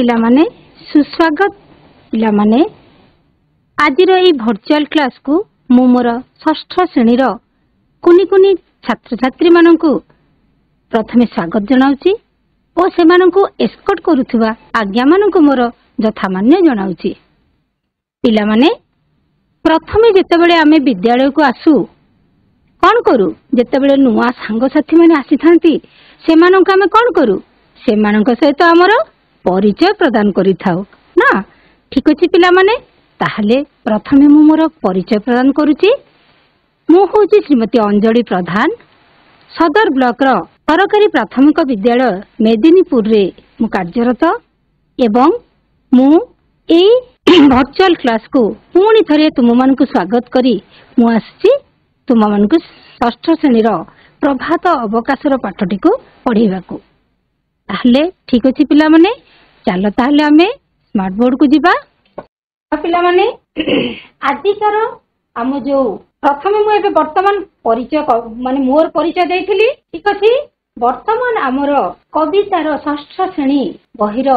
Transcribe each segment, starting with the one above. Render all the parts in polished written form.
पिलामाने सुस्वागत पिलामाने आजिर एई virtual class को मु मोर षष्ठ श्रेणी कुनी कुनी छात्र छात्री माननकु प्रथमे स्वागत जनाउची और सेमाननकु एस्कॉर्ट करूथुवा आज्ञा माननकु मोर यथामान्य जनाउची। पिलामाने प्रथमे जेतेबेले आमे विद्यालय को आसु कौन करू जेतेबेले नुआ सांग साथी माने आसी थांती सेमाननकु आमे कौन करू सेमाननक सहित हमर परिचय प्रदान करि थाउ ना। ठीक अछि पिलामाने ताहले प्रथमे मु मोर परिचय प्रदान करूची। मु होची श्रीमती अंजलि प्रधान सदर ब्लॉक रो सरकारी प्राथमिक विद्यालय मेदिनीपुर रे मु कार्यरत एवं मु ए वर्चुअल क्लास को पुणी थरे तुम मानकु स्वागत करी मु आसी तुम मानकु षष्ठ श्रेणी रो प्रभात अवकाशर पाठटी को पढ़ेबाकू। ताहले ठीक अछि पिला माने चलो ताहले आमे स्मार्ट बोर्ड को जिबा। पिला माने आदिकार आम जो प्रथमे मु एबे वर्तमान परिचय माने मोर परिचय देइथिली। ठीक अछि वर्तमान आमर कवितार षष्ठ श्रेणी बहिर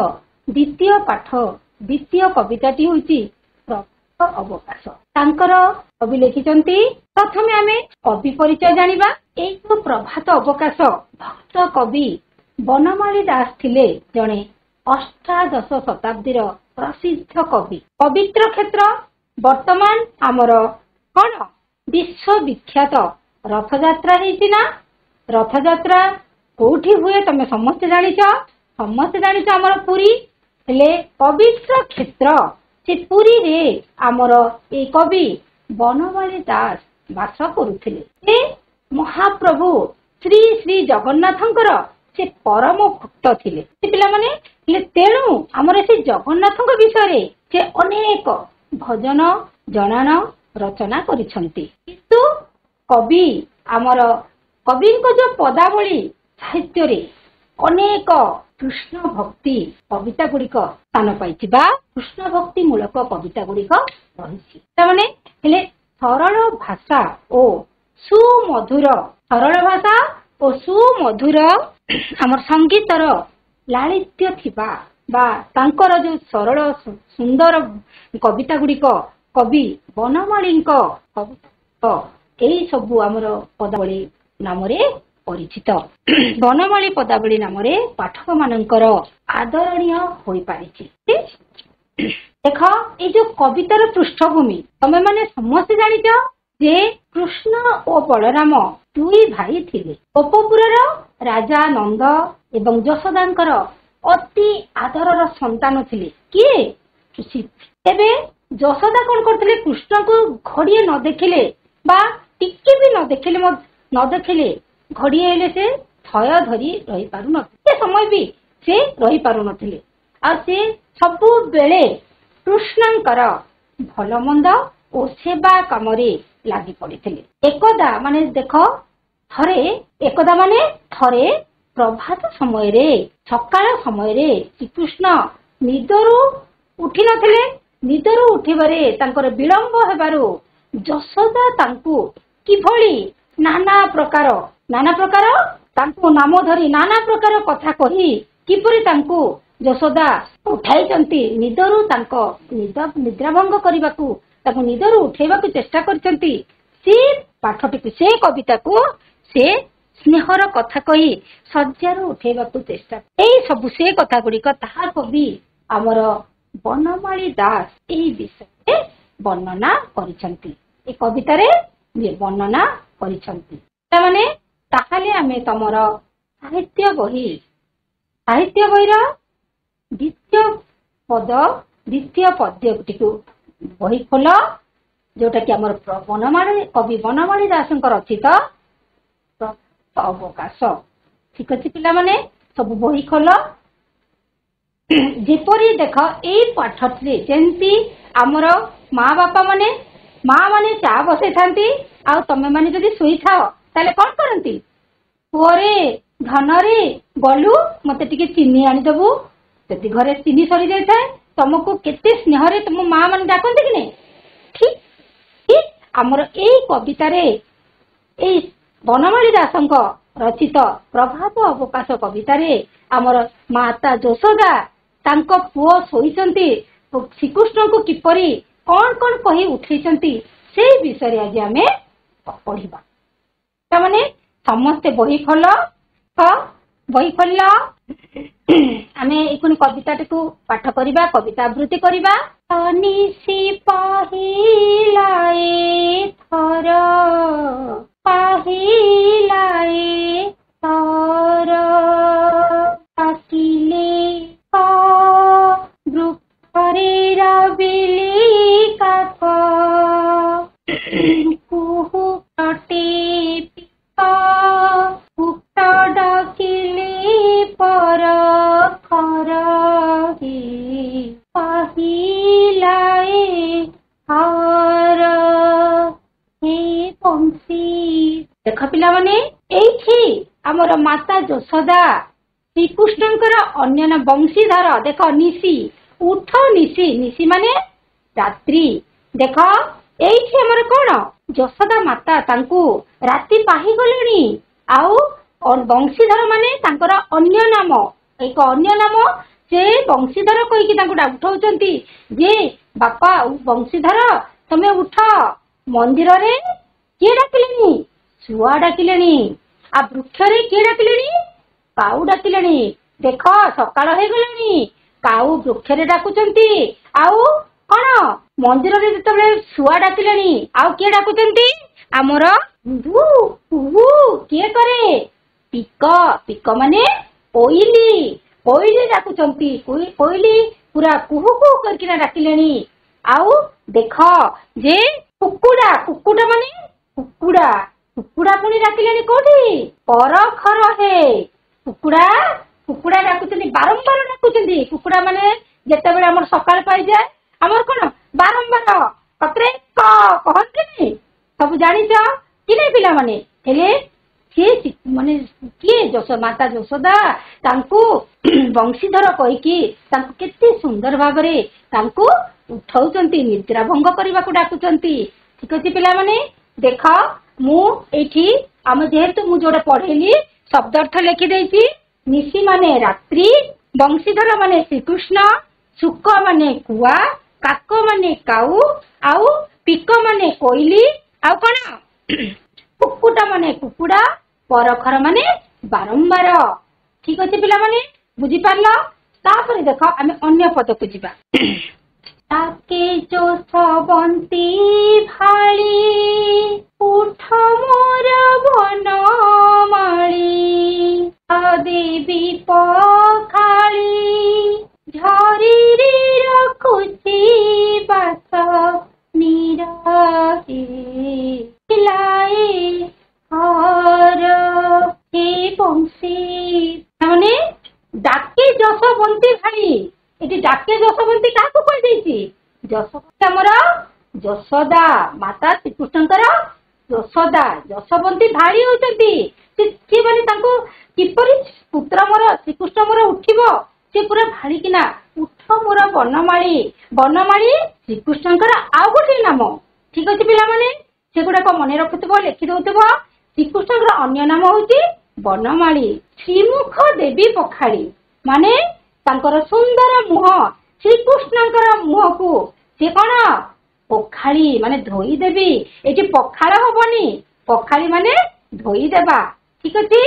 द्वितीय पाठ द्वितीय कविताटी होची प्रभात अवकाश। तांकर कवि लिखिचंती प्रथमे आमे कवि परिचय जानिबा। एई जो प्रभात अवकाश भक्त कवि बनमाली दास थिले जणे अष्टादश शताब्दीर प्रसिद्ध कवि। पवित्र क्षेत्र वर्तमान आमर कौन विश्वविख्यात रथयात्रा हेछि ना। रथयात्रा कोठी हुए तमे समस्त जानिछ आमर पुरी हेले पवित्र क्षेत्र से पुरी रे आमर ए कवि बनमाली दास वास करुथिले। ए महाप्रभु श्री श्री जगन्नाथंकर से परम भक्त थिले। पिला माने तेणु आमर से जगन्नाथଙ୍କ विषय से अनेक भजन जनान रचना करिसंती। किंतु कवि आमर कविଙ୍କ जो पदावली साहित्य रे अनेक कृष्ण भक्ति कविता गुड़िक स्थान पाइछि बा कृष्ण भक्ति मूलक कविता गुड़िक रहिछि। माने हेले सरल भाषा और सुमधुर सरल भाषा और सुमधुर आमर संगीतर लालित्य थिबा बा तांकर जो सरल सुंदर कविता गुड़िक कवि बनमालीଙ୍କ कविता एई सबु आमर पदावली नाम रे परिचित। बनमाली पदावली नाम रे पाठक मानकर आदरणीय होई पारिछि। देख ए जो कवितार पृष्ठभूमि तमे माने समस्त जानिछ जे कृष्ण और बलराम दुई भाई थिले। गोपपुरर राजा नंद एवं यशोदांकर अति आदरर संतान थिले किए सुशील। एबे यशोदा कोन करथिले कृष्ण को घड़िए न देखिले बा टिके भी न देखिले घड़िए हेले से थय धरी रही पारु नथिले समय भी से रही पारु नथिले आ से सबु बेले कृष्णंकर भल मंद और सेवा काम रे लागि पड़िथिले। एकदा माने देख थरे प्रभात समय रे सकाळ समय रे श्रीकृष्ण निदरू उठी नथिले। निदरू उठिबारे तांकर विलंब हेबारु यशोदा तांकु किभଳି नाना प्रकार तांकु नाम धरी नाना प्रकार कथा कही किपरि तांकु यशोदा उठाइचंती निदरू तांको निद्राभंग करबाकू ताकु निदरू उठेबाकू चेष्टा करचंती। से पाठटी को से कविता को से स्नेहर कथा कही सज्जार उठेबाकू चेष्टा एई सबु से कथा गुड़िक ताहार कवि आमर बनमाली दास एई विषय वर्णना करिसंती। ए कविता रे वर्णना करिसंती। माने ताहाले आमे तमर साहित्य बहिर द्वितीय पद्यटी को बही खोल जोटा कि आमर कवि बनमाली दास रचित अवकाश। ठीक अच्छे पिला माने सब बही खोल जेपरी देख ए पाठरे जेंती आमर माँ बापा माने चा बसई थांती आ तमे माने जदि सोई थाओ ताले कोन करंती पुरे धन रे गलु मते टिके चीनी आनी दबु जदि घरे चीनी सरी जाय थाए तुमको केते स्नेह रे तुम माँ माने डाकंती कि नहीं। ठीक ठीक आमर ए कविता रे ए बनमाली दासंक रचित प्रभात अवकाश कविता रे आमर माता यशोदा ତାଙ୍କ ପୁଅ ଶୋଇଛନ୍ତି ଶ୍ରୀକୃଷ୍ଣଙ୍କୁ କିପରି କଣ କଣ କହି ଉଠେଇଛନ୍ତି ସେଇ ବିଷୟରେ ଆଜି ଆମେ ପଢିବା। ତାମାନେ ସମସ୍ତେ ବହି ଖୋଲ, ବହି ଖୋଲିଲ। ଆମେ ଏଇ କବିତାଟିକୁ ପାଠ କରିବା, କବିତା ଆବୃତ୍ତି କରିବା। ନିଶି ପାହିଲା ଏଥର, ପାହିଲା ଏଥର, ଡାକିଲେ ବୃକ୍ଷରେ ରବିଲି କାକ, କୁହୁ କଟେ ପିକା, କୁଟ ଡାକିଲେ ପର ଖର, ପାହିଲା ଏଥର ହେ ବଂଶୀ। ଦେଖ ପିଲାମାନେ, ଏଇଠି ଆମର ମାତା ଯଶୋଦା ଶ୍ରୀକୃଷ୍ଣଙ୍କର ଅନ୍ୟ ବଂଶୀଧର। ଦେଖ ନିଶି, ଉଠ ନିଶି, ନିଶି ମାନେ ରାତ୍ରି। ଦେଖ ଏଇଠି ଆମର କଣ, ଯଶୋଦା ମାତା ତାଙ୍କୁ ରାତି ପାହିଗଲେଣି, ଆଉ ବଂଶୀଧର ମାନେ ତାଙ୍କର ଅନ୍ୟ ନାମ, ଏକ ଅନ୍ୟ ନାମ। ସେ ବଂଶୀଧର କହିକି ତାଙ୍କୁ ଉଠଉଛନ୍ତି ଯେ ବାପା ବଂଶୀଧର ତମେ ଉଠ। ମନ୍ଦିରରେ କିଏ ଡାକିଲେଣି? ଶୁଆ ଡାକିଲେଣି। ଆଉ ବୃକ୍ଷରେ କିଏ ଡାକିଲେଣି? କାଉ ଡାକିଲେଣି। ଦେଖ ସକାଳ ହେଇଗଲାଣି, କାଉ ବୃକ୍ଷରେ ଡାକୁଛନ୍ତି। ଆଉ କଣ, ମନ୍ଦିରରେ ଯେତେବେଳେ ଶୁଆ ଡାକିଲେଣି, ଆଉ କିଏ ଡାକୁଛନ୍ତି? ଆମର କିଏ କରେ? ପିକ, ପିକ ମାନେ କୋଇଲି, କୋଇଲି ଡାକୁଛନ୍ତି। କୋଇଲି ପୁରା କୁହୁ କୁହୁ କରିକିନା ଡାକିଲେଣି। ଆଉ ଦେଖ ଯେ କୁକୁଡା, କୁକୁଡା ମାନେ କୁକୁଡା, କୁକୁଡା ପୁଣି ଡାକିଲେଣି କୋଉଠି? ପରଖର ହେ। କୁକୁଡା, କୁକୁଡା ଡାକୁଛନ୍ତି, ବାରମ୍ବାର ଡାକୁଛନ୍ତି। କୁକୁଡା ମାନେ ଯେତେବେଳେ ଆମର ସକାଳ ପାଇଯାଏ ଆମର କଣ ବାରମ୍ବାର କତରେ କହନ୍ତିନି, ସବୁ ଜାଣିଛ କି ନାଇଁ ପିଲାମାନେ? ହେଲେ ସିଏ ମାନେ କିଏ? ମାତା ଯଶୋଦା ତାଙ୍କୁ ବଂଶୀଧର କହିକି ତାଙ୍କୁ କେତେ ସୁନ୍ଦର ଭାବରେ ତାଙ୍କୁ ଉଠଉଛନ୍ତି, ନିଦ୍ରା ଭଙ୍ଗ କରିବାକୁ ଡାକୁଛନ୍ତି। ଠିକ ଅଛି ପିଲାମାନେ, ଦେଖ ମୁଁ ଏଇଠି ଯେହେତୁ ମୁଁ ଯୋଉଟା ପଢେଇଲି ଶବ୍ଦ ଅର୍ଥ ଲେଖିଦେଇଛି। ନିଶି ମାନେ ରାତ୍ରି, ବଂଶୀଧର ମାନେ ଶ୍ରୀକୃଷ୍ଣ, ଶୁକ ମାନେ କୁଆ, କାକ ମାନେ କାଉ, ଆଉ ପିକ ମାନେ କୋଇଲି, ଆଉ କଣ କୁକୁଟା ମାନେ କୁକୁଡା, ପରଖର ମାନେ ବାରମ୍ବାର। ଠିକ ଅଛି ପିଲାମାନେ, ବୁଝିପାରିଲ? ତାପରେ ଦେଖ ଆମେ ଅନ୍ୟ ପଦକୁ ଯିବା। ତାକେ ଯଶୋବନ୍ତୀ ଭାଳି, ଉଠ ମୋର ବନମାଳି, ଦେବୀ ପଖାଳି, ଝରିରେ ରଖୁଛି ବାସ ନିରହେ, ଲାଏ ହର ହେ ବଂଶୀ। ମାନେ ଡାକେ ଯଶୋବନ୍ତୀ ଭାଳି। ଏଠି ଡାକେ ଯଶୋବନ୍ତୀ କାହାକୁ କୁହାଯାଇଛି? ଯଶୋବନ୍ତୀ ଆମର ଯଶୋଦା ମାତା ଶ୍ରୀକୃଷ୍ଣଙ୍କର ଯଶୋଦା, ଯଶୋବନ୍ତୀ ଭାଳି ହଉଛନ୍ତି। ସେ ମାନେ ତାଙ୍କୁ କିପରି ପୁତ୍ର ମୋର ଶ୍ରୀକୃଷ୍ଣ ମୋର ଉଠିବ, ସେ ପୁରା ଭାଳିକିନା ଉଠ ମୋର ବନମାଳି। ବନମାଳି ଶ୍ରୀକୃଷ୍ଣଙ୍କର ଆଉ ଗୋଟିଏ ନାମ। ଠିକ ଅଛି ପିଲାମାନେ, ସେଗୁଡାକ ମନେ ରଖୁଥିବ, ଲେଖିଦଉଥିବ। ଶ୍ରୀକୃଷ୍ଣଙ୍କର ଅନ୍ୟ ନାମ ହଉଛି ବନମାଳି। ଶ୍ରୀମୁଖ ଦେବୀ ପଖାଳି ମାନେ ତାଙ୍କର ସୁନ୍ଦର ମୁହଁ, ଶ୍ରୀକୃଷ୍ଣଙ୍କର ମୁହଁକୁ ସେ କଣ ପଖାଳି ମାନେ ଧୋଇଦେବି। ଏଠି ପଖାଳ ହବନି, ପଖାଳି ମାନେ ଧୋଇଦେବା। ଠିକ ଅଛି।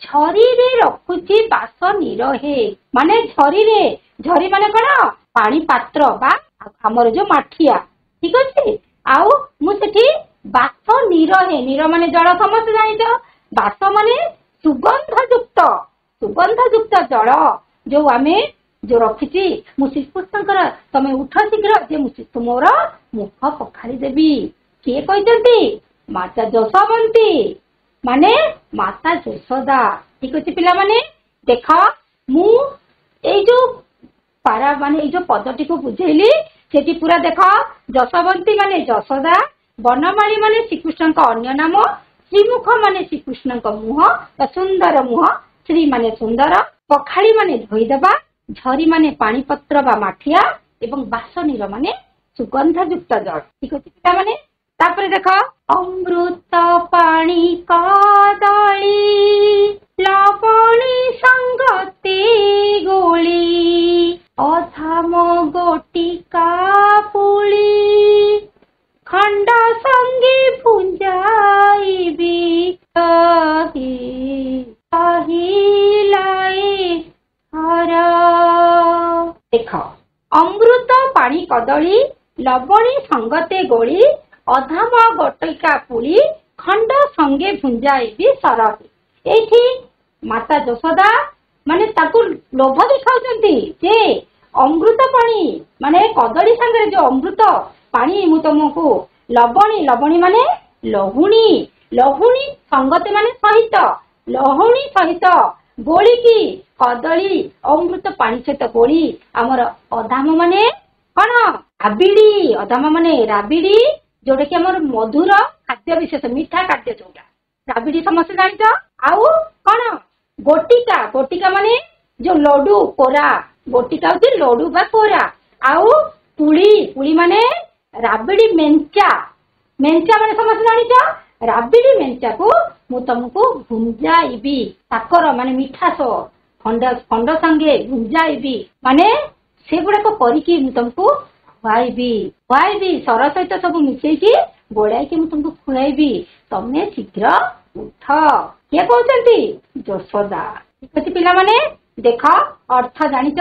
ଝରିରେ ରଖୁଛି ବାସ ନିରହେ ମାନେ ଝରିରେ, ଝରି ମାନେ କଣ ପାଣି ପାତ୍ର ବା ଆମର ଯୋଉ ମାଠିଆ। ଠିକ ଅଛି। ଆଉ ମୁଁ ସେଠି ବାସ ନିରହେ, ନିର ମାନେ ଜଳ, ସମସ୍ତେ ଜାଣିଛ। ବାସ ମାନେ ସୁଗନ୍ଧ ଯୁକ୍ତ, ସୁଗନ୍ଧ ଯୁକ୍ତ ଜଳ ଯୋଉ ଆମେ ଯୋଉ ରଖିଛି ମୁଁ ଶ୍ରୀକୃଷ୍ଣଙ୍କର। ତମେ ଉଠ ଶୀଘ୍ର ଯେ ମୁଁ ତୁମର ମୁଖ ପଖାଳି ଦେବି। କିଏ କହିଛନ୍ତି? ମାତା ଯଶୋବନ୍ତୀ ମାନେ ମାତା ଯଶୋଦା। ଠିକ ଅଛି ପିଲାମାନେ, ଦେଖ ମୁଁ ଏଇ ଯୋଉ ମାନେ ଏଇ ଯୋଉ ପଦଟିକୁ ବୁଝେଇଲି ସେଠି ପୁରା ଦେଖ, ଯଶୋବନ୍ତୀ ମାନେ ଯଶୋଦା, ବନମାଳି ମାନେ ଶ୍ରୀକୃଷ୍ଣଙ୍କ ଅନ୍ୟ ନାମ, ଶ୍ରୀମୁଖ ମାନେ ଶ୍ରୀକୃଷ୍ଣଙ୍କ ମୁହଁ ବା ସୁନ୍ଦର ମୁହଁ, ଶ୍ରୀ ମାନେ ସୁନ୍ଦର, ପଖାଳି ମାନେ ଧୋଇଦେବା, ଝରି ମାନେ ପାଣିପତ୍ର ବା ମାଠିଆ, ଏବଂ ବାସନୀର ମାନେ ସୁଗନ୍ଧ ଯୁକ୍ତ ଜଳ। ଠିକ ଅଛି ପିଲାମାନେ, ତାପରେ ଦେଖ ଅମୃତ ପାଣି କଦଳୀ ଲବଣୀ ସଙ୍ଗତେ ଗୋଳି, ଅଧାମ ଗୋଟିକା ପୁଳି ଖଣ୍ଡ ସଙ୍ଗେ ଭୁଞ୍ଜାଇବି କହିଲାଏ ହର। ଦେଖ, ଅମୃତ ପାଣି କଦଳୀ ଲବଣୀ ସଙ୍ଗତେ ଗୋଳି ଅଧାମ ଗୋଟିକା ପୁଳି ଖଣ୍ଡ ସଙ୍ଗେ ଭୁଞ୍ଜାଇବି ସରହି। ଏଇଠି ମାତା ଯଶୋଦା ମାନେ ତାକୁ ଲୋଭ ଦେଖାଉଛନ୍ତି ଯେ ଅମୃତ ପାଣି ମାନେ କଦଳୀ ସାଙ୍ଗରେ ଯୋଉ ଅମୃତ ପାଣି ମୁଁ ତମକୁ ଲବଣୀ ମାନେ ଲହୁଣୀ, ଲହୁଣୀ ସଙ୍ଗତେ ମାନେ ସହିତ, ଲହୁଣୀ ସହିତ ଗୋଳିକି କଦଳୀ ଅମୃତ ପାଣି ସହିତ ଗୋଳି ଆମର ଅଧାମ ମାନେ କଣ ରାବିଡି, ଅଧାମ ମାନେ ରାବିଡି ଯୋଉଟା କି ଆମର ମଧୁର ଖାଦ୍ୟ ବିଶେଷ, ମିଠା ଖାଦ୍ୟ ଯୋଉଟା ରାବିଡି ସମସ୍ତେ ଜାଣିଛ। ଆଉ କଣ ଗୋଟିକା, ଗୋଟିକା ମାନେ ଯୋଉ ଲଡୁ କୋରା, ଗୋଟିକା ହଉଛି ଲଡୁ ବା କୋରା। ଆଉ ପୁଳି, ପୁଳି ମାନେ ରାବିଡି ମେଞ୍ଚା, ମେଞ୍ଚା ମାନେ ସମସ୍ତେ ଜାଣିଛ। ରାବିଡି ମେଞ୍ଚାକୁ ମୁଁ ତମକୁ ଭୁଞ୍ଜାଇବି, ସାକର ମାନେ ମିଠାସ ଖଣ୍ଡ ସାଙ୍ଗେ ଭୁଞ୍ଜାଇବି ମାନେ ସେଗୁଡାକ କରିକି ମୁଁ ତମକୁ ଖୁଆଇବି, ସର ସହିତ ସବୁ ମିଶେଇକି ଗୋଳାଇକି ମୁଁ ତମକୁ ଖୁଆଇବି, ତମେ ଶୀଘ୍ର ଉଠ। କିଏ କହୁଛନ୍ତି? ଯଶୋଦା। ଠିକ ଅଛି ପିଲାମାନେ, ଦେଖ ଅର୍ଥ ଜାଣିଛ।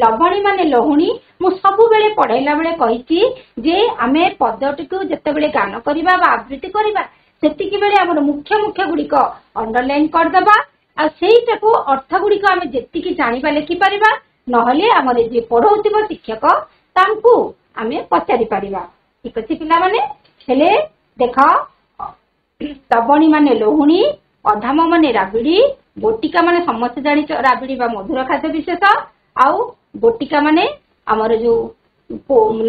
ଲବଣୀ ମାନେ ଲହୁଣୀ। ମୁଁ ସବୁବେଳେ ପଢେଇଲା ବେଳେ କହିଛି ଯେ ଆମେ ପଦଟିକୁ ଯେତେବେଳେ ଗାନ କରିବା ବା ଆବୃତ୍ତି କରିବା ସେତିକି ବେଳେ ଆମର ମୁଖ୍ୟ ମୁଖ୍ୟ ଗୁଡିକ ଅଣ୍ଡରଲାଇନ କରିଦେବା। ଆଉ ସେଇଟାକୁ ଅର୍ଥ ଗୁଡିକ ଆମେ ଯେତିକି ଜାଣିବା ଲେଖିପାରିବା, ନହେଲେ ଆମର ଯିଏ ପଢଉଥିବ ଶିକ୍ଷକ ତାଙ୍କୁ ଆମେ ପଚାରି ପାରିବା। ଠିକ ଅଛି ପିଲାମାନେ। ହେଲେ ଦେଖ, ଲବଣୀ ମାନେ ଲହୁଣୀ, ଅଧାମ ମାନେ ରାବିଡି, ଗୋଟିକା ମାନେ ସମସ୍ତେ ଜାଣିଛ ରାବିଡି ବା ମଧୁର ଖାଦ୍ୟ ବିଶେଷ, ଆଉ ଗୋଟିକା ମାନେ ଆମର ଯୋଉ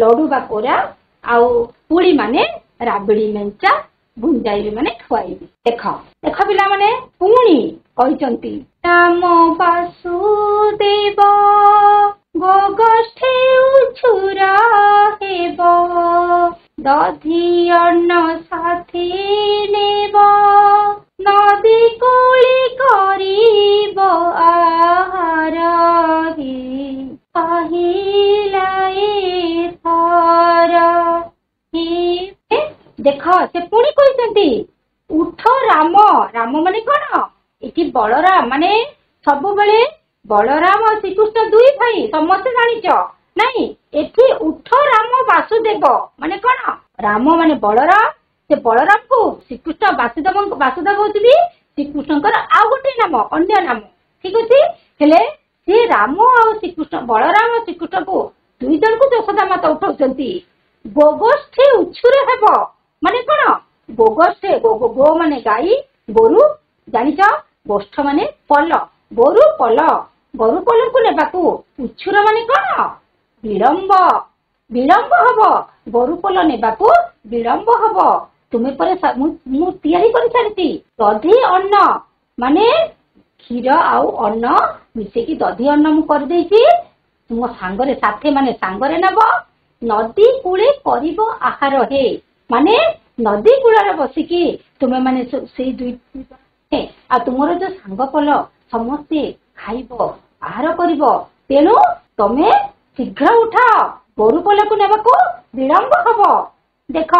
ଲଡୁ ବା କୋରା, ଆଉ ପୁଳି ମାନେ ରାବିଡି ମେଞ୍ଚା ଭୁଞ୍ଜାଇବି ମାନେ ଖୁଆଇବି। ଦେଖ ଦେଖ ପିଲାମାନେ, ପୁଣି କହିଛନ୍ତି ରାମ ବାସୁଦେବ ଗୋଗୋଷ୍ଠୀ ଉଛୁରା ହେବ ଦଧି ଅନ୍ନ ସାଥୀ ନେବ ନଦୀ କୂଳି କରିବ ଆହାର କହିଲାଏ ଥର। ଦେଖ ସେ ପୁଣି କହିଛନ୍ତି ଉଠ ରାମ, ରାମ ମାନେ କଣ? ଏଠି ବଳରାମ ମାନେ ସବୁବେଳେ ବଳରାମ ଆଉ ଶ୍ରୀକୃଷ୍ଣ ଦୁଇ ଭାଇ ସମସ୍ତେ ଜାଣିଛ ନାଇଁ। ଏଠି ଉଠ ରାମ ବାସୁଦେବ ମାନେ କଣ? ରାମ ମାନେ ବଳରାମ, ସେ ବଳରାମକୁ ଶ୍ରୀକୃଷ୍ଣ ବାସୁଦେବ ହଉଛନ୍ତି ଶ୍ରୀକୃଷ୍ଣଙ୍କର ଆଉ ଗୋଟେ ନାମ, ଅନ୍ୟ ନାମ। ଠିକ ଅଛି। ହେଲେ ସେ ରାମ ଆଉ ଶ୍ରୀକୃଷ୍ଣ, ବଳରାମ ଆଉ ଶ୍ରୀକୃଷ୍ଣକୁ ଦୁଇ ଜଣଙ୍କୁ ଯଶୋଦା ମାତା ଉଠଉଛନ୍ତି। ଗୋଗୋଷ୍ଠୀ ଉଛୁର ହେବ ମାନେ କଣ? ଗୋଗୋଷ୍ଠୀ, ଗୋ ମାନେ ଗାଈ, ଗୋରୁ ଜାଣିଛ, ଗୋଷ୍ଠ ମାନେ ପଲ, ଗୋରୁ ପଲ, ଗୋରୁ ପଲକୁ ନେବାକୁ ଉଛୁର ମାନେ କଣ? ବିଳମ୍ବ, ବିଳମ୍ବ ହବ, ଗୋରୁ ପଲ ନେବାକୁ ବିଳମ୍ବ ହବ। ତୁମେ ପରେ ମୁଁ ତିଆରି କରିସାରିଛି। ଦଧି ଅନ୍ନ ମାନେ କ୍ଷୀର ଆଉ ଅନ୍ନ ମିଶେଇକି ଦଧି ଅନ୍ନ ମୁଁ କରିଦେଇଛି। ତୁମ ସାଙ୍ଗରେ ସାଥେ ମାନେ ସାଙ୍ଗରେ ନେବ, ନଦୀ କୂଳେ କରିବ ଆହାର ହେ ମାନେ ନଦୀ କୂଳରେ ବସିକି ତୁମେ ମାନେ ସେଇ ଦୁଇ ଆଉ ତୁମର ଯୋଉ ସାଙ୍ଗ ପଲ ସମସ୍ତେ ଖାଇବ, ଆହାର କରିବ। ତେଣୁ ତମେ ଶୀଘ୍ର ଉଠ, ଗୋରୁ ପଲକୁ ନେବାକୁ ବିଳମ୍ବ ହବ। ଦେଖ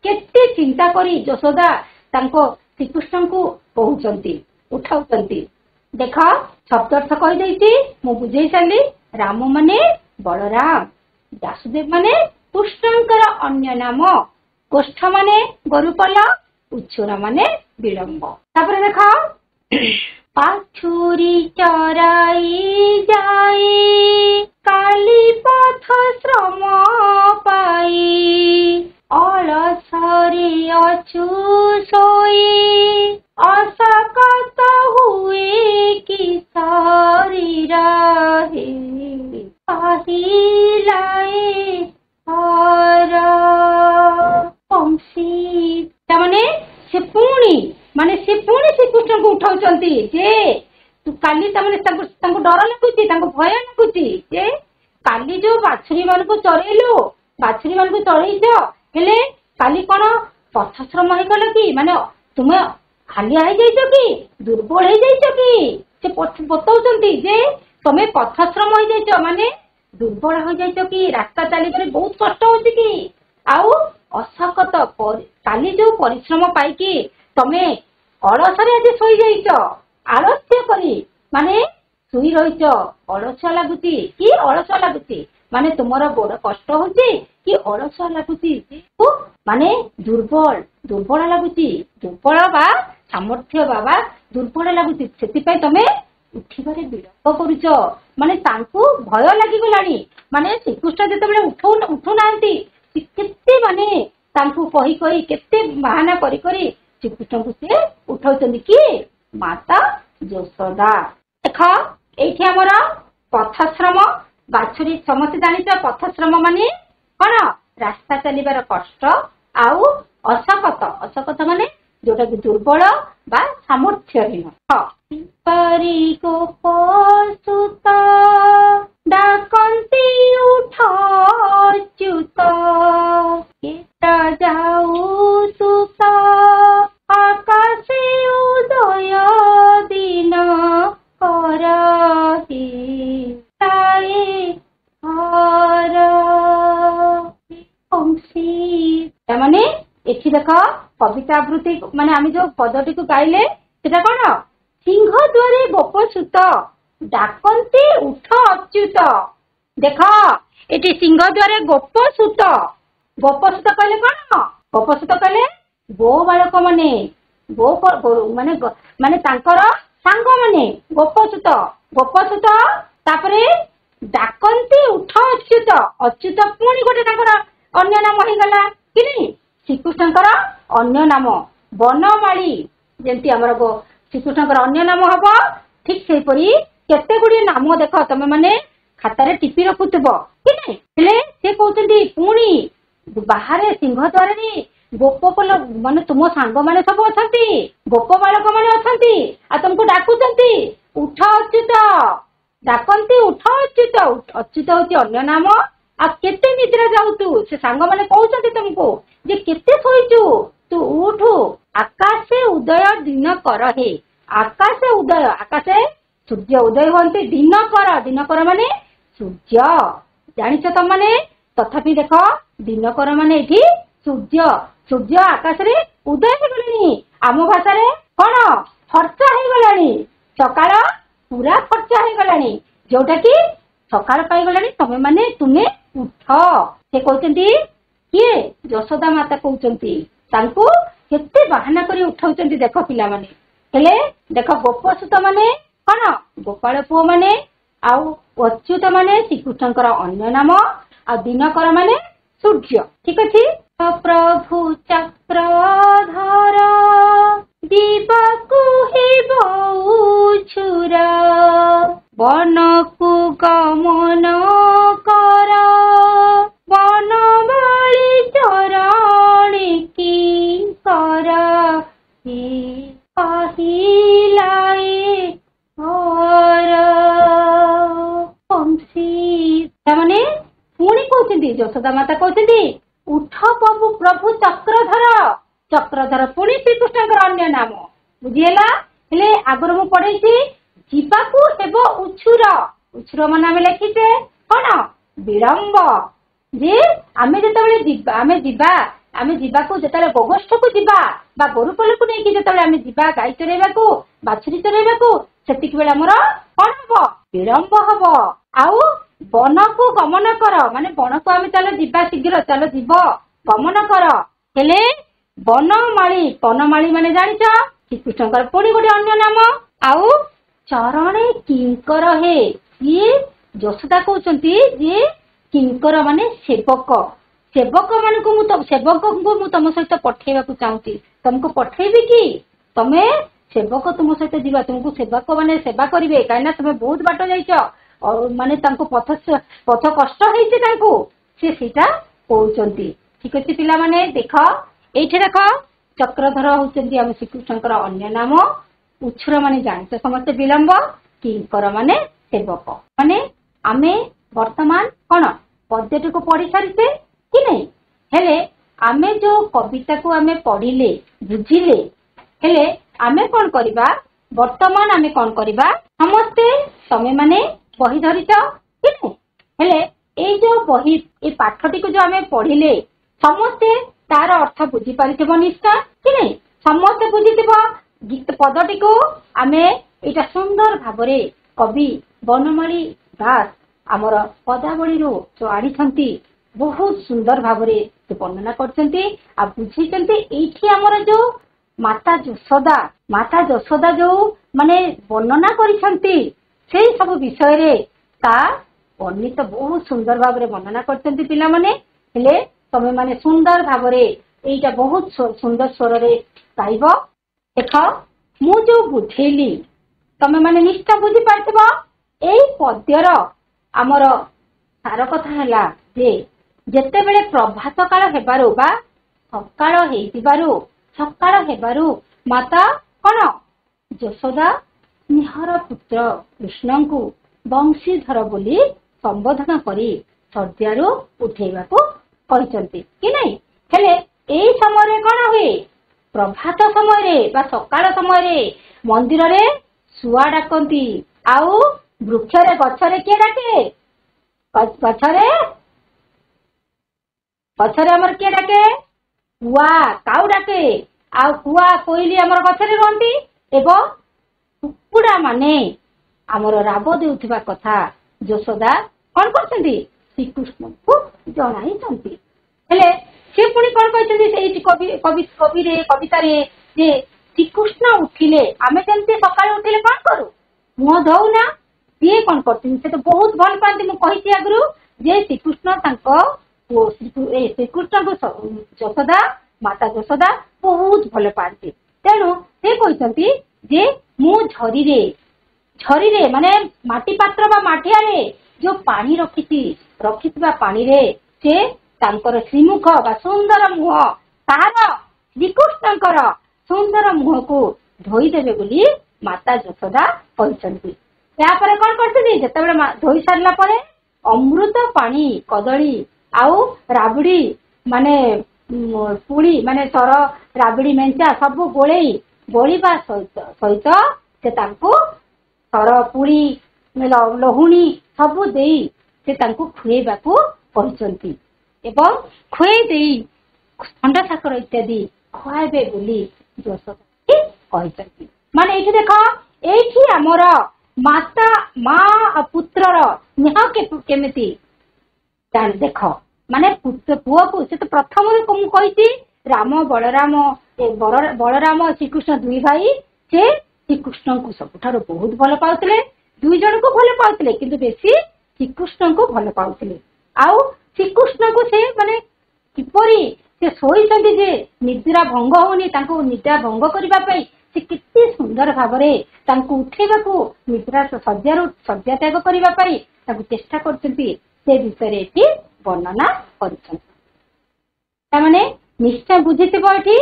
କେତେ ଚିନ୍ତା କରି ଯଶୋଦା ତାଙ୍କ ଶ୍ରୀକୃଷ୍ଣଙ୍କୁ କହୁଛନ୍ତି, ଉଠାଉଛନ୍ତି। ଦେଖ ଶବ୍ଦାର୍ଥ କହିଦେଇଛି, ମୁଁ ବୁଝେଇ ସାରିଲି। ରାମ ମାନେ ବଳରାମ, ବାସୁଦେବ ମାନେ କୃଷ୍ଣଙ୍କର ଅନ୍ୟ ନାମ, ଗୋଷ୍ଠ ମାନେ ଗୋରୁପଲ, ଉଛୁର ମାନେ ବିଳମ୍ବ। ତାପରେ ଦେଖ, ପାଛୁରୀ ଚରାଇ ଯାଇ କାଲି ପଥ ଶ୍ରମ ପାଇ ଅଳସରେ ଅଛୁ ଶୋଇ ଅସକତ ହୁଏ କି ଶରୀର ହେ କହିଲାଏ ହର। ମାନେ ସେ ପୁଣି ଶ୍ରୀକୃଷ୍ଣଙ୍କୁ ଉଠାଉଛନ୍ତି ଯେ ତୁ କାଲି ତାମାନେ ତାଙ୍କୁ ଡର ଲାଗୁଛି, ତାଙ୍କୁ ଭୟ ଲାଗୁଛି ଯେ କାଲି ଯୋଉ ବାଛୁରୀ ମାନଙ୍କୁ ଚରେଇଲୁ, ବାଛୁରୀ ମାନଙ୍କୁ ଚରେଇଛ, ହେଲେ କାଲି କଣ ପଥଶ୍ରମ ହେଇଗଲ କି? ମାନେ ତୁମେ ହାଲିଆ ହେଇଯାଇଛ କି, ଦୁର୍ବଳ ହେଇଯାଇଛ କି? ସେ ବତାଉଛନ୍ତି ଯେ ତମେ ପଥଶ୍ରମ ହେଇଯାଇଛ ମାନେ ଦୁର୍ବଳ ହୋଇଯାଇଛ କି? ରାସ୍ତା ଚାଲିବାରେ ବହୁତ କଷ୍ଟ ହଉଛି କି? ଆଉ ଅସକତ କାଲି ଯୋଉ ପରିଶ୍ରମ ପାଇକି ତମେ ଅଳସରେ ଆଜି ଶୋଇଯାଇଛ, ଆଳସ୍ୟ କରି ମାନେ ଶୋଇ ରହିଛ, ଅଳସୁଆ ଲାଗୁଛି କି? ଅଳସୁଆ ଲାଗୁଛି ମାନେ ତୁମର ଗୋଡ କଷ୍ଟ ହଉଛି କି ଅଳସୁଆ ଲାଗୁଛି? ମାନେ ଦୁର୍ବଳ ଲାଗୁଛି, ଦୁର୍ବଳ ବା ସାମର୍ଥ୍ୟ ବା ଦୁର୍ବଳ ଲାଗୁଛି, ସେଥିପାଇଁ ତମେ ଉଠିବାରେ ବିଳମ୍ବ କରୁଛ। ମାନେ ତାଙ୍କୁ ଭୟ ଲାଗିଗଲାଣି, ମାନେ ଶ୍ରୀକୃଷ୍ଣ ଯେତେବେଳେ ଉଠୁନାହାନ୍ତି, କେତେ ମାନେ ତାଙ୍କୁ କହି କହି କେତେ ବାହାନା କରି କରି ଶ୍ରୀକୃଷ୍ଣଙ୍କୁ ସେ ଉଠାଉଛନ୍ତି କି? ମାତା ଯଶୋଦା। ଦେଖ ଏଇଠି ଆମର ପଥଶ୍ରମ ବାଛୁରୀ, ସମସ୍ତେ ଜାଣିଛ ପଥଶ୍ରମ ମାନେ କଣ? ରାସ୍ତା ଚାଲିବାର କଷ୍ଟ। ଆଉ ଅସକତ ମାନେ ଯୋଉଟା କି ଦୁର୍ବଳ ବା ସାମର୍ଥ୍ୟହୀନ। ପରି ଗୋପ ସୁତ ଡାକନ୍ତି ଉଠ ଅଚ୍ୟୁତ, କେଟା ଯାଉ ସୁତ ଆକାଶେ ଉଦୟ ଦିନ କରହି ଘର। ମାନେ ଏଠି ଦେଖ କବିତା ଆବୃତ୍ତି ମାନେ ଆମେ ଯୋଉ ପଦଟିକୁ ଗାଇଲେ ସେଟା କଣ? ସିଂହ ଦ୍ୱାରେ ଗୋପ ସୁତ ଡାକନ୍ତି ଉଠ ଅଚ୍ୟୁତ। ଦେଖ ଏଠି ସିଂହ ଦ୍ୱାରେ ଗୋପ ସୁତ କହିଲେ କଣ? ଗୋପ ସୁତ କହିଲେ ଗୋ ବାଳକ ମାନେ, ମାନେ ତାଙ୍କର ସାଙ୍ଗ ମାନେ ଗୋପ ସୁତ। ତାପରେ ଡାକନ୍ତି ଉଠ ଅଚ୍ୟୁତ, ଅଚ୍ୟୁତ ପୁଣି ଗୋଟେ ତାଙ୍କର ଅନ୍ୟ ନାମ ହେଇଗଲା କି ନାଇଁ? ଶ୍ରୀକୃଷ୍ଣଙ୍କର ଅନ୍ୟ ନାମ ବନମାଳୀ, ଯେମିତି ଆମର ଶ୍ରୀକୃଷ୍ଣଙ୍କର ଅନ୍ୟ ନାମ ହବ, ଠିକ ସେହିପରି କେତେ ଗୁଡିଏ ନାମ ଦେଖ ତମେ ମାନେ ଖାତାରେ ଟିପି ରଖୁଥିବ କି ନାଇଁ? ହେଲେ ସେ କହୁଛନ୍ତି ପୁଣି ବାହାରେ ସିଂହ ଦ୍ୱାରରେ ଗୋପପଲ ମାନେ ତୁମ ସାଙ୍ଗମାନେ ସବୁ ଅଛନ୍ତି, ଗୋପ ବାଳକ ମାନେ ଅଛନ୍ତି, ଆଉ ତମକୁ ଡାକୁଛନ୍ତି ଉଠ ଅଚ୍ୟୁତ, ଡାକନ୍ତି ଉଠ ଅଚ୍ୟୁତ। ଅଚ୍ୟୁତ ହଉଛି ଅନ୍ୟ ନାମ। ଆଉ କେତେ ନିଦ୍ରା ଯାଉଛୁ, ସେ ସାଙ୍ଗମାନେ କହୁଛନ୍ତି ତମକୁ ଯେ କେତେ ଶୋଇଛୁ, ତୁ ଉଠୁ, ଆକାଶେ ଉଦୟ ଦିନ କର ହେ। ଆକାଶେ ଉଦୟ, ଆକାଶେ ସୂର୍ଯ୍ୟ ଉଦୟ ହୁଅନ୍ତି, ଦିନକର ମାନେ ସୂର୍ଯ୍ୟ, ଜାଣିଛ ତମାନେ? ତଥାପି ଦେଖ ଦିନକର ମାନେ ଏଠି ସୂର୍ଯ୍ୟ ଆକାଶରେ ଉଦୟ ହେଇଗଲେଣି। ଆମ ଭାଷାରେ କଣ? ଫର୍ଚ୍ଚା ହେଇଗଲାଣି, ସକାଳ ପୁରା ଫର୍ଚ୍ଚା ହେଇଗଲାଣି, ଯୋଉଟା କି ସକାଳ ପାଇଗଲାଣି, ତୁମେ ଉଠ। ସେ କହୁଛନ୍ତି କିଏ? ଯଶୋଦା ମାତା କହୁଛନ୍ତି। ତାଙ୍କୁ କେତେ ବାହାନା କରି ଉଠାଉଛନ୍ତି ଦେଖ ପିଲାମାନେ। ହେଲେ ଦେଖ ଗୋପସୁତ ମାନେ କଣ? ଗୋପାଳ ପୁଅ ମାନେ। ଆଉ ଅଚ୍ୟୁତ ମାନେ ଶ୍ରୀକୃଷ୍ଣଙ୍କର ଅନ୍ୟ ନାମ। ଆଉ ଦିନକର ମାନେ ସୂର୍ଯ୍ୟ। ଠିକ ଅଛି। ପ୍ରଭୁ ଚକ୍ରଧର ଯିବାକୁ ହେବ ଉଛୁର, ବନକୁ ଗମନ କର, ବନମାଳୀ ଚରଣୀ କିଙ୍କର କହିଲାଏ ଘର। ତାମାନେ ପୁଣି କହୁଛନ୍ତି, ଯଶୋଦା ମାତା କହୁଛନ୍ତି ଉଠ ପ୍ରଭୁ ଚକ୍ରଧର ପୁଣି ଶ୍ରୀକୃଷ୍ଣଙ୍କର ଅନ୍ୟ ନାମ। ବୁଝିହେଲା? ହେଲେ ଆଗରୁ ମୁଁ ପଢେଇଛି ଯିବାକୁ ହେବ ଉଛୁର ମାନେ ଆମେ ଲେଖିଛେ କଣ? ବିଳମ୍ବ। ଯେ ଆମେ ଯେତେବେଳେ ଆମେ ଯିବାକୁ ଯେତେବେଳେ ଗୋଗୋଷ୍ଠକୁ ଯିବା ବା ଗୋରୁପଲକୁ ନେଇକି ଯେତେବେଳେ ଆମେ ଯିବା ଗାଈ ଚରେଇବାକୁ, ବାଛୁରୀ ଚରେଇବାକୁ, ସେତିକି ବେଳେ ଆମର କଣ ହବ? ବିଳମ୍ବ ହବ। ଆଉ ବନକୁ ଗମନ କର ମାନେ ବନକୁ ଆମେ ଚାଲ ଯିବା, ଶୀଘ୍ର ଚାଲ ଯିବ, ଗମନ କର। ହେଲେ ବନମାଳୀ ମାନେ ଜାଣିଛ ଶ୍ରୀକୃଷ୍ଣଙ୍କର ପୁଣି ଗୋଟେ ଅନ୍ୟ ନାମ। ଆଉ ଚରଣେ କିଙ୍କର ହେ, ସିଏ ଯଶୋଦା କହୁଛନ୍ତି ଯେ କିଙ୍କର ମାନେ ସେବକଙ୍କୁ ମୁଁ ତମ ସହିତ ପଠେଇବାକୁ ଚାହୁଁଛି। ତମକୁ ପଠେଇବି କି? ତମେ ସେବକ ତୁମ ସହିତ ଯିବା, ତୁମକୁ ସେବକ ମାନେ ସେବା କରିବେ, କାହିଁକି ନା ତମେ ବହୁତ ବାଟ ଯାଇଛ, ମାନେ ତାଙ୍କୁ ପଥ କଷ୍ଟ ହେଇଛି ତାଙ୍କୁ, ସେ ସେଇଟା କହୁଛନ୍ତି। ଠିକ ଅଛି ପିଲାମାନେ, ଦେଖ ଏଇଠି ଦେଖ ଚକ୍ରଧର ହଉଛନ୍ତି ଆମ ଶ୍ରୀକୃଷ୍ଣଙ୍କର ଅନ୍ୟ ନାମ। ଉଛୁର ମାନେ ଜାଣିଛ ସମସ୍ତେ ବିଳମ୍ବ, କିଙ୍କର ମାନେ ସେବକ। ମାନେ ଆମେ ବର୍ତ୍ତମାନ କଣ ପଦ୍ୟଟିକୁ ପଢି ସାରିଛେ କି ନାଇଁ? ହେଲେ ଆମେ ଯୋଉ କବିତାକୁ ଆମେ ପଢିଲେ, ବୁଝିଲେ, ହେଲେ ଆମେ କଣ କରିବା? ବର୍ତ୍ତମାନ ଆମେ କଣ କରିବା? ସମସ୍ତେ ତମେ ମାନେ ବହି ଧରିଛ କି ନାଇଁ? हेले एई जो बही ए पाठटी को जो आमे पढ़िले समस्ते तार अर्थ बुझी पारिथिबो निश्चय कि नहीं समस्ते बुझिथिबो गीत पदटी को आमे एटा सुंदर भाबरे कवि बनमाली दास आमर पदावली रो जो आनिछंती बहुत सुंदर भाबरे से वर्णना करछंती आ बुझिछंती एठी आमर जो माता यशोदा जो माने वर्णना करिछंती से सब विषय रे ता वर्णित बहुत सुंदर भाबरे वर्णना करछंती पिला माने हेले तमे माने सुंदर भाबरे एटा बहुत सुंदर स्वर रे गाइबो देख मु जो बुझेली तमे माने निश्चय बुझी पारथिबो एई पद्यर आमर सार कथा हैला जे जेते बेले प्रभात काल हेबारो बा सकाळ हेबारो माता कोन यशोदा स्नेहर पुत्र कृष्ण को वंशीधर बोली संबोधन करी शଯ୍ୟାରୁ उठेबाको कहचंती कि नहीं हेले एई समय रे कोन हुए प्रभात समय रे बा सकाळ समय रे मंदिर रे सुआ डाकंती आउ वृक्ष रे गछ रे के डाके गछ रे हमर के डाके कुआ काउ डाके आ कुआ कोइली हमर गछ रे रहंती एवं कुकुड़ा माने हमर राब देउथिबा कथा यशोदा कोन करछंती श्री कृष्ण को जणाई छंती हेले से पुनी कोन कहछंती सेई कवि रे कविता रे जे श्री कृष्ण उठिले आमे जंते सकाळ उठिले कोन करू मुह धौ ना ये कोन करछंती से तो बहुत भल पांती मु कहिछि आगरु जे श्री कृष्ण तांको श्री कृष्ण को यशोदा माता यशोदा बहुत भल पांती तेणु से कहछंती जे मु झरी रे माने माटी पात्र बा माठिया रे जो पानी रखिथिबा पानी रे से तांकर श्रीमुख बा सुंदर मुह तार श्रीकृष्णकर सुंदर मुह को धोई देबे बोली माता यशोदा कहछंती यापर कोन करछंती जेतेबेले धोई सारला परे अमृत पानी कदली आउ राबड़ी माने पुड़ी माने सर राबड़ी मेंचा सब गोळीबा सहित से तांको सर पुड़ी लहुणी सबु देई से तांको खुएबाको कहचंती एवं खुए देई ठंडा साकर इत्यादि खुआबे बोली यशोदा कहचंती माने एठी देखो एठी हमर माता मां पुत्रर स्नेह केमिति जान देखो माने पुत्र पुओ को से तो प्रथम को कहिछि राम बलराम श्रीकृष्ण दुई भाई से श्रीकृष्ण को सबुठार बहुत भल पाउतले दुई जन को भल पाउतले किंतु बेसी श्रीकृष्ण को भल पाउतले आउ श्रीकृष्ण को से माने किपरि से सोईचंती जे निद्रा भंग होनी तांको निद्रा भंग करबा पई से कितने सुंदर भाबरे तांको उठेबाको निद्रा शଯ୍ୟା त्याग करबा पई तांको चेष्टा करचंती से विषय रे एठी वर्णना करछन तामाने निश्चय बुझिथिबो एठी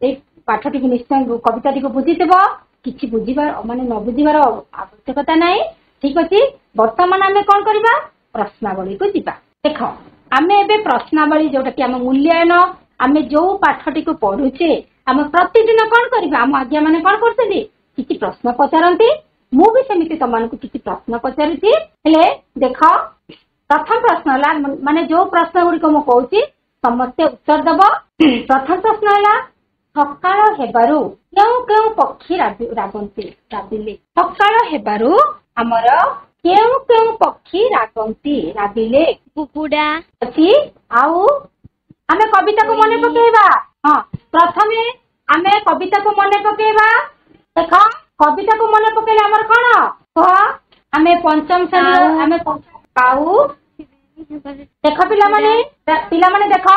ए पाठटी को निश्चय कविताटी को बुझिथिबो किछि बुझिबार माने न बुझिबार आवश्यकता नाही ठीक अछि वर्तमान आमे कोन करबा प्रश्नावली को जिबा देखो आमे एबे प्रश्नावली जोटा कि हम मूल्यांकन आमे जो पाठटी को पढुछे हम प्रतिदिन कोन करबा हम आज्ञा माने कोन करथि किछि प्रश्न पचारंती मु भी सेमिति तमान को किछि प्रश्न पचारिथि हेले देखो प्रथम प्रश्न माने जो प्रश्न गुडी को मु कहूची समस्त उत्तर दबो प्रथम प्रश्न हला सकाळ हेबारु केउ केउ पक्षी राबिले सकाळ हेबारु हमर केउ केउ पक्षी राबिले कुकुडा अछि आउ हमें कविता को मने पकेबा हां प्रथमे हमें कविता को मने पकेबा देखो कविता को मने पकेले हमर कोन तो हमें पंचम श्रेणी हमें काऊ देख पिला माने देख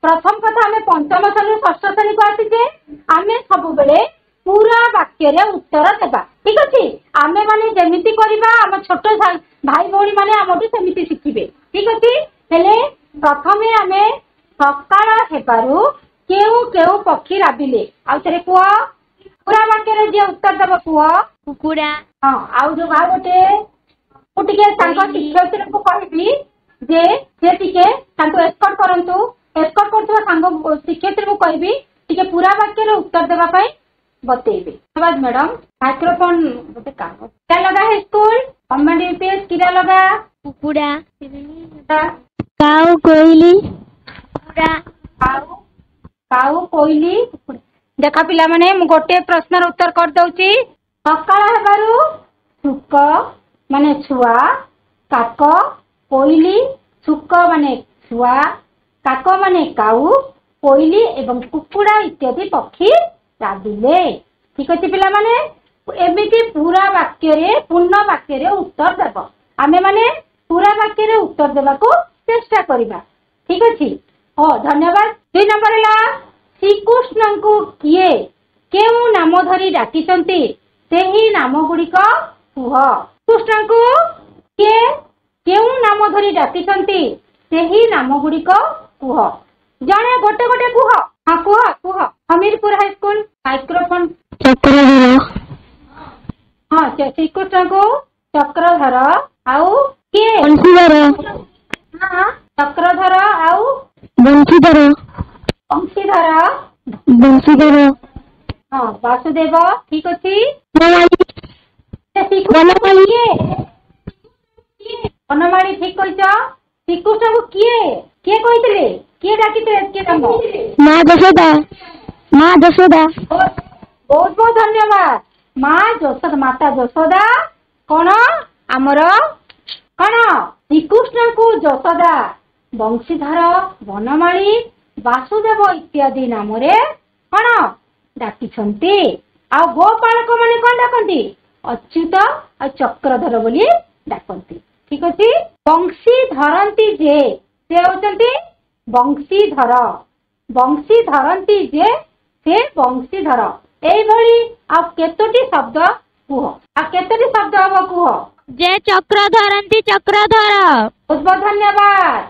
प्रथम कथा हमें पंचम श्रेणी षष्ठ श्रेणी को आसीजे हमें सब बेले पूरा वाक्य रे उत्तर देबा ठीक अछि हमें माने जेमिति करबा हम छोट भाई भौणी माने हमटु सेमिति शिखिबे ठीक अछि हेले प्रथमे हमें सकाळ हेबारु केउ केउ पक्षी राबिले आ तरे को पूरा वाक्य रे जे उत्तर देबा को कुकुडा हां आउ जो भागोटे उटिके तांको शिक्षयित्री को कहबी जे से टिके तांको एस्कॉर्ट करंतु एस्कॉर्ट करथवा सांग शिक्षयित्री को कहबी टिके पूरा वाक्य रे उत्तर देबा पई बतेबे। धन्यवाद मैडम। माइक्रोफोन गोटे काम क्या लगा है स्कूल गवर्नमेंट यूपीएस किरा लगा कुकुड़ा काऊ कोइली काऊ कोइली देख पिला माने मु गोटे प्रश्नर उत्तर कर दउची। सकाळ हेबारु सुक माने छुआ काक कोइली सुक माने छुआ काक माने काऊ कोइली एवं कुकुड़ा इत्यादि पक्षी राधिले। ठीक अच्छे पिला माने एमिति पूरा वाक्य रे पूर्ण वाक्य रे उत्तर देव आमे माने पूरा वाक्य रे उत्तर देवा को चेष्टा करिबा। ठीक अछि। हो धन्यवाद। 2 नंबर ला श्रीकृष्ण को किए केउ नाम धरी डाकिचंती सेही नाम गुड़िक कुह। कृष्ण को किए केउ नाम धरी डाकिचंती सेही नाम गुड़िक कुह। जणे गोटे गोटे कुह। हाँ कुह कुह। Hamirpur high school microphone Chakradhar. हाँ श्रीकृष्ण को चक्रधर आउ किए बंशीधर। हाँ चक्रधर आउ बंशीधर बंशीधर बंशीधर। हाँ वासुदेव। ठीक अच्छी। बनमाली ठीक कह। श्रीकृष्ण को किए किए कहते किए डाकिते किए नाम माँ यशोदा। माँ यशोदा। बहुत बहुत धन्यवाद। माँ यशोदा माता यशोदा कौन आमर कौन श्रीकृष्ण को यशोदा बंशीधर बनमाली वासुदेव इत्यादि नाम रे कौन डाकिछंती। आ गोपालक माने कौन डाकंती अच्युत आ चक्रधर बोली डाकंती। ठीक अछि। बंशी धरंती जे से होचंती बंशीधर बंशी धरंती जे से बंशीधर। एई भली आ केतोटी शब्द कुह। आ केतोटी शब्द हबो कुह। जे चक्र धरंती चक्रधर। बहुत बहुत धन्यवाद।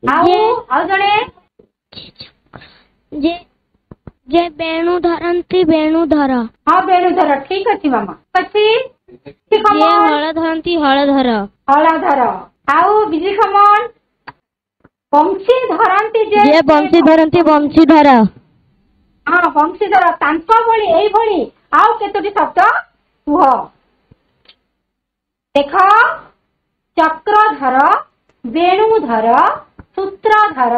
आउ जणे जे जे वेणु धरंती वेणुधर। हाँ वेणुधर। ठीक अछि मामा। अछि जे हल धरंती हलधर हलधर। आउ बिजली खमन बंशी धरंती जे बंशी धरंती बंशीधर। हाँ बंशीधर तांको भली एई भली आउ केतोटी शब्द कुह। देख चक्रधर वेणुधर सूत्रधर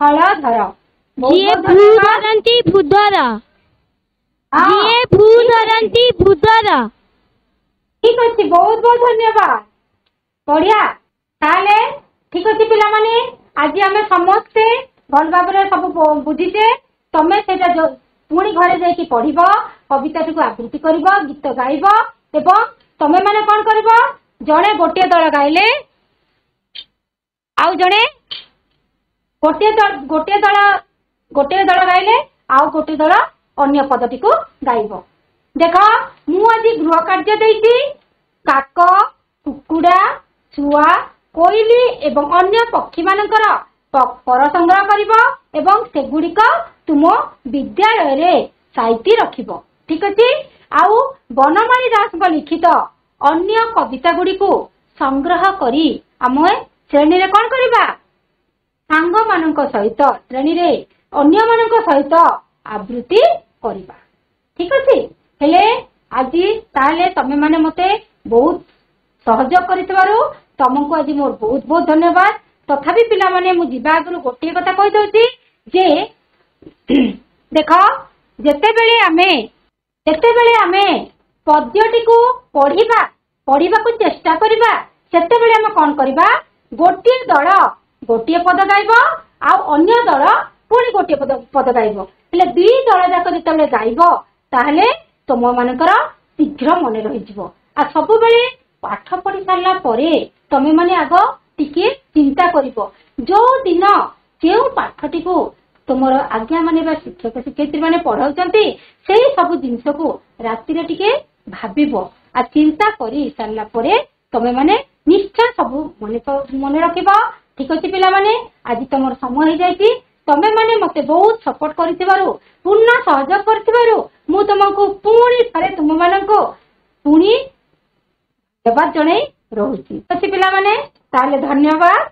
हलधर। जे भू धरंती भूधर। जे भू धरंती भूधर। ठीक अच्छे। बहुत बहुत धन्यवाद। बढ़िया ताले ठीक अच्छे पिला माने आज आमे समस्ते भल भाबरे सब बुझीचे। तमे सेटा पुणी घरे जाइकी पढ़िबो कविता टिको आवृत्ति करिबो गीत गाइबो एवं तमे माने कोन करिबो जणे गोटे दल गाइले आउ जणे गोटे दल गाइले आउ गोटे दल अन्य पदटी को गाइबो। देख मु आज गृह कार्य देइछि काक कुकुड़ा छुआ कोइली एवं अन्य पक्षी मानकर पर संग्रह करिबो एवं सेगुड़िक तुम विद्यालय रे साइती रखिबो। ठीक अछि। आउ बनमाली दास लिखित अन्य कविता गुड़ी को संग्रह करी आम श्रेणी रे कोन करिबा सांग मानक सहित श्रेणी रे अन्य मानक सहित आवृत्ति करिबा। ठीक अछि। हेले आज ताले तमे माने मते बहुत सहयोग करितबारु तुमको आज मोर बहुत बहुत धन्यवाद। तथापि पिला माने मु जिबा आगु गोटे कथा कहि दउची जे देख जेतेबेले आमे पद्यटी को पढ़िबा को चेष्टा करिबा सेतेबेले आमे कोन करिबा गोटे दल गोटे पद गाइबो आ अन्य दल पुणी गोटे पद गाइबो। हेले दुई दल जाक जेतेबेले गाइबो ताहले तुम मानकर शीघ्र मन रही जिवो। आ सब बेले पाठ पढ़ी सारला परे तमे माने आग टिके चिंता करिवो जो दिन केउ पाठटी को तुमर आज्ञा माने बा शिक्षक शिक्षयित्री माने पढ़ाउचंती सेही सब जिंस को राति रे टिके भाबिबो आ चिंता करी सारला परे तमे माने निश्चय सब मन रखिबो। ठीक अछि पिला माने आज तमर समय हो जाईती तमे माने मते बहुत सपोर्ट करथिबारु पूर्ण सहयोग करथिबारु मु तुमको पुणी थरे तुम मानको पुणी धन्यवाद जणे रहुची। अछि पिला माने ताले धन्यवाद।